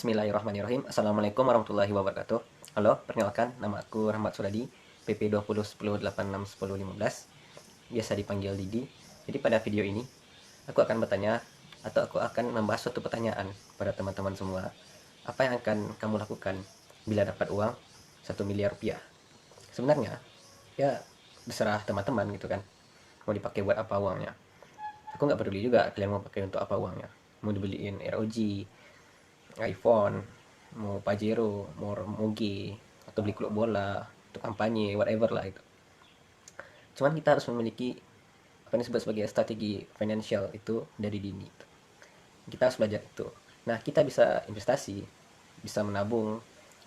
Bismillahirrahmanirrahim. Assalamualaikum warahmatullahi wabarakatuh. Halo, perkenalkan, nama aku Rahmat Suradi, PP 2010861015, biasa dipanggil Didi. Jadi pada video ini, aku akan bertanya atau aku akan membahas suatu pertanyaan pada teman-teman semua. Apa yang akan kamu lakukan bila dapat uang 1 miliar rupiah? Sebenarnya, ya berserah teman-teman gitu kan. Mau dipakai buat apa uangnya? Aku nggak peduli juga kalian mau pakai untuk apa uangnya. Mau dibeliin ROG, iPhone, mau Pajero, mau Moge, atau beli klub bola, untuk kampanye, whatever lah itu. Cuman kita harus memiliki apa yang disebut sebagai strategi financial itu dari dini. Kita harus belajar itu. Nah, kita bisa investasi, bisa menabung,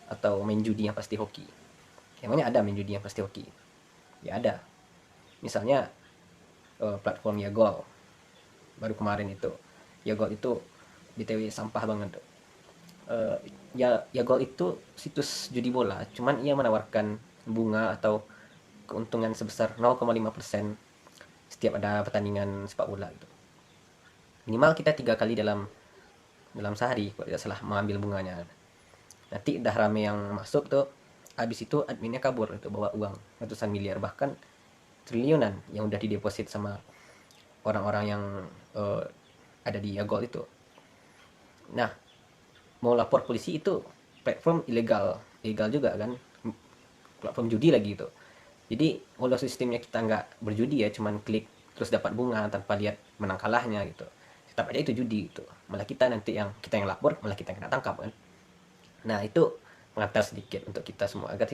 atau main judi yang pasti hoki. Emangnya ada main judi yang pasti hoki? Ya ada. Misalnya platform Yagol, baru kemarin itu. Yagol itu BTW sampah banget tuh. uh, ya Gol itu situs judi bola, cuman ia menawarkan bunga atau keuntungan sebesar 0,5% setiap ada pertandingan sepak bola itu. Minimal kita 3 kali dalam dalam sehari kalau tidak salah mengambil bunganya. Nanti udah rame yang masuk tuh, habis itu adminnya kabur itu bawa uang ratusan miliar, bahkan triliunan yang udah dideposit sama orang-orang yang uh, ada di Yagol itu. Nah, mau lapor polisi itu platform ilegal, ilegal juga kan, platform judi lagi itu. Jadi kalau sistemnya kita nggak berjudi ya, cuman klik terus dapat bunga tanpa lihat menang kalahnya gitu, tetap aja itu judi gitu. Malah kita nanti yang kita yang lapor, malah kita yang kena tangkap kan. Nah itu mengantar sedikit untuk kita semua agar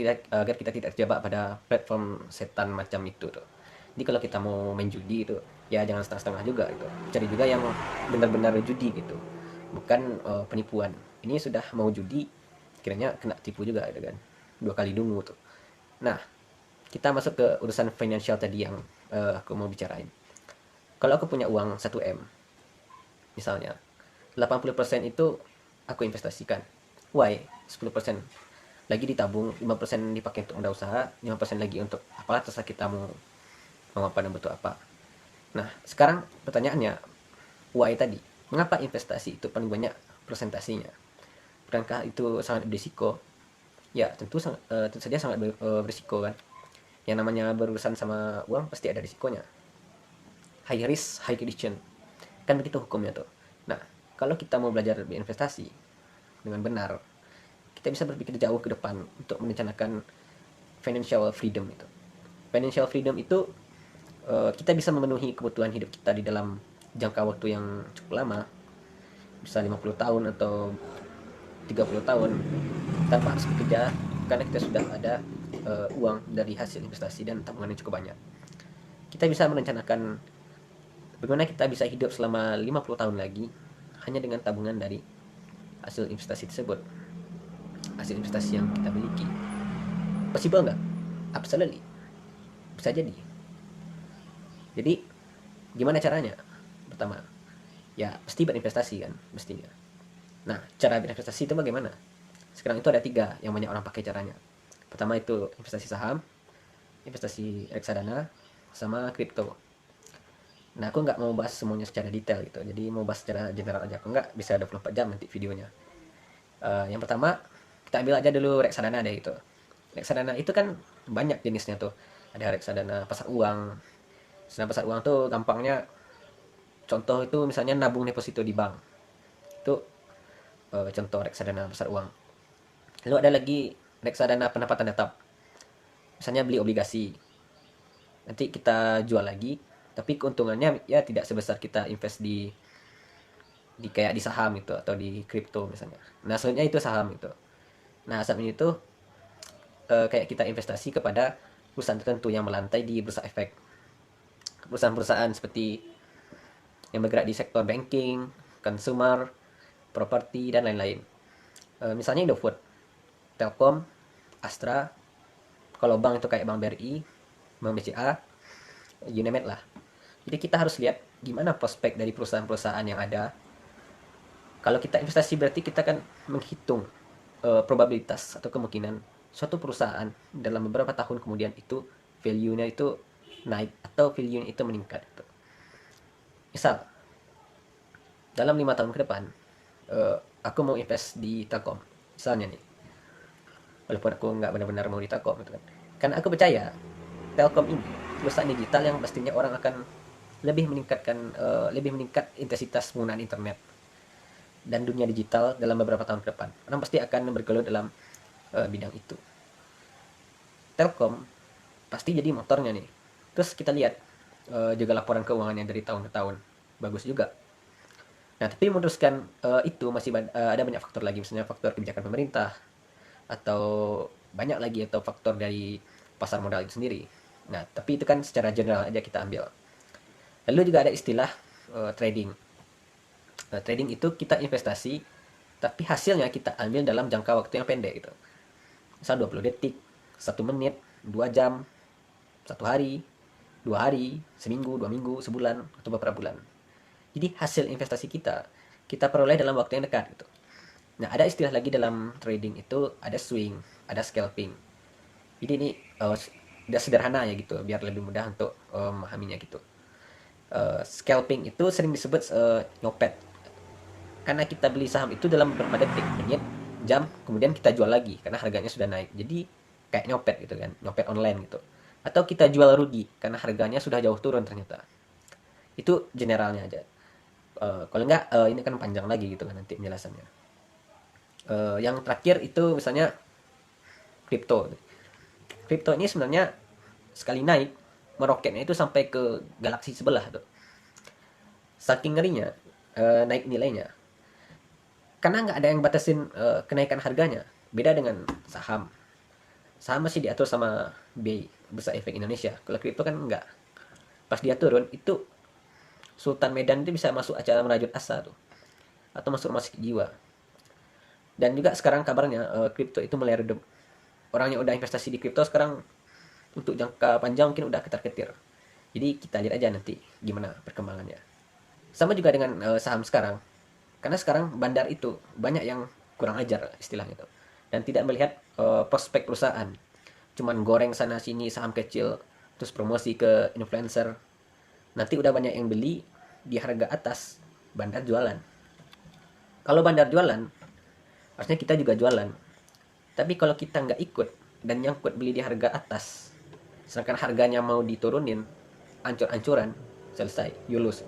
kita tidak terjebak pada platform setan macam itu tuh. Jadi kalau kita mau main judi itu ya jangan setengah-setengah juga gitu. Cari juga yang benar-benar judi gitu. Bukan penipuan. Ini sudah mau judi, kiranya kena tipu juga gitu kan. 2 kali dungu tuh. Nah, kita masuk ke urusan financial tadi yang aku mau bicarain. Kalau aku punya uang 1M, misalnya, 80% itu aku investasikan. Why? 10% lagi ditabung, 5% dipakai untuk modal usaha, 5% lagi untuk apalah terserah kita mau apa dan butuh apa. Nah, sekarang pertanyaannya, why tadi? Mengapa investasi itu paling banyak presentasinya? Bukankah itu sangat berisiko? Ya, tentu saja sangat berisiko kan. Yang namanya berurusan sama uang pasti ada risikonya. High risk, high return. Kan begitu hukumnya tuh. Nah, kalau kita mau belajar berinvestasi dengan benar, kita bisa berpikir jauh ke depan untuk merencanakan financial freedom itu. Financial freedom itu kita bisa memenuhi kebutuhan hidup kita di dalam jangka waktu yang cukup lama, bisa 50 tahun atau 30 tahun tanpa harus bekerja, karena kita sudah ada uang dari hasil investasi dan tabungan yang cukup banyak. Kita bisa merencanakan bagaimana kita bisa hidup selama 50 tahun lagi hanya dengan tabungan dari hasil investasi tersebut, hasil investasi yang kita miliki. Possible nggak? Absolutely, bisa jadi. Jadi gimana caranya? Pertama, ya pasti berinvestasi kan, mestinya. Nah, cara berinvestasi itu bagaimana? Sekarang itu ada 3 yang banyak orang pakai caranya. Pertama itu investasi saham, investasi reksadana, sama kripto. Nah, aku nggak mau bahas semuanya secara detail gitu, jadi mau bahas secara general aja. Aku nggak bisa 24 jam nanti videonya. Yang pertama, kita ambil aja dulu reksadana deh itu. Reksadana itu kan banyak jenisnya tuh. Ada reksadana pasar uang. Reksadana pasar uang tuh gampangnya, contoh itu misalnya nabung deposito di bank. Itu contoh reksadana pasar uang. Lalu ada lagi reksadana pendapatan tetap. Misalnya beli obligasi. Nanti kita jual lagi, tapi keuntungannya ya tidak sebesar kita invest di kayak di saham itu atau di kripto misalnya. Nah, selanjutnya itu saham itu. Nah, saham ini tuh kayak kita investasi kepada perusahaan tertentu yang melantai di bursa efek. Perusahaan-perusahaan seperti yang bergerak di sektor banking, consumer, properti, dan lain-lain. Misalnya Indofood, Telkom, Astra, kalau bank itu kayak Bank BRI, Bank BCA, you name it lah. Jadi kita harus lihat gimana prospek dari perusahaan-perusahaan yang ada. Kalau kita investasi berarti kita kan menghitung probabilitas atau kemungkinan suatu perusahaan dalam beberapa tahun kemudian itu value-nya itu naik atau value-nya itu meningkat. Misal dalam 5 tahun ke depan aku mau invest di Telkom misalnya nih, walaupun aku nggak benar-benar mau di Telkom gitu kan, karena aku percaya Telkom ini perusahaan digital yang pastinya orang akan lebih meningkat intensitas penggunaan internet dan dunia digital dalam beberapa tahun ke depan. Orang pasti akan bergelut dalam bidang itu. Telkom pasti jadi motornya nih. Terus kita lihat juga laporan keuangannya dari tahun ke tahun, bagus juga. Nah, tapi meneruskan itu masih ada banyak faktor lagi, misalnya faktor kebijakan pemerintah atau banyak lagi atau faktor dari pasar modal itu sendiri. Nah, tapi itu kan secara general aja kita ambil. Lalu juga ada istilah trading. Trading itu kita investasi, tapi hasilnya kita ambil dalam jangka waktu yang pendek gitu. Misal 20 detik, 1 menit, 2 jam, 1 hari, 2 hari, seminggu, 2 minggu, sebulan, atau beberapa bulan. Jadi hasil investasi kita peroleh dalam waktu yang dekat gitu. Nah, ada istilah lagi dalam trading itu, ada swing, ada scalping. Jadi ini udah sederhana ya gitu, biar lebih mudah untuk memahaminya gitu. Scalping itu sering disebut nyopet, karena kita beli saham itu dalam beberapa detik, menit, jam, kemudian kita jual lagi karena harganya sudah naik. Jadi kayak nyopet gitu kan, nyopet online gitu. Atau kita jual rugi karena harganya sudah jauh turun ternyata. Itu generalnya aja. Kalau enggak ini kan panjang lagi gitu kan nanti penjelasannya. Yang terakhir itu misalnya kripto. Kripto ini sebenarnya sekali naik meroketnya itu sampai ke galaksi sebelah tuh. Saking ngerinya naik nilainya, karena nggak ada yang batasin kenaikan harganya. Beda dengan saham. Saham masih diatur sama BI, Bursa Efek Indonesia. Kalau kripto kan nggak. Pas dia turun itu Sultan Medan itu bisa masuk acara merajut asa tuh, atau masuk rumah sakit jiwa. Dan juga sekarang kabarnya kripto itu mulai redup. Orang yang udah investasi di kripto sekarang untuk jangka panjang mungkin udah ketar-ketir. Jadi kita lihat aja nanti gimana perkembangannya. Sama juga dengan saham sekarang. Karena sekarang bandar itu banyak yang kurang ajar istilahnya itu. Dan tidak melihat prospek perusahaan. Cuman goreng sana sini saham kecil, terus promosi ke influencer. Nanti udah banyak yang beli di harga atas, bandar jualan. Kalau bandar jualan, harusnya kita juga jualan. Tapi kalau kita nggak ikut dan nyangkut beli di harga atas, sedangkan harganya mau diturunin, ancur-ancuran, selesai, you lose.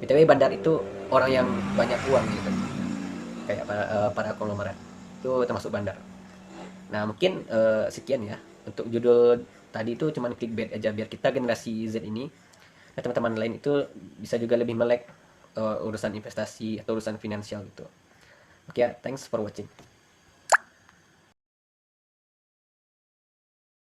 BTW bandar itu orang yang banyak uang gitu, kayak para konglomerat. Itu termasuk bandar. Nah, mungkin sekian ya. Untuk judul tadi itu cuman clickbait aja biar kita generasi Z ini dan teman-teman lain itu bisa juga lebih melek urusan investasi atau urusan finansial gitu. Oke ya, thanks for watching.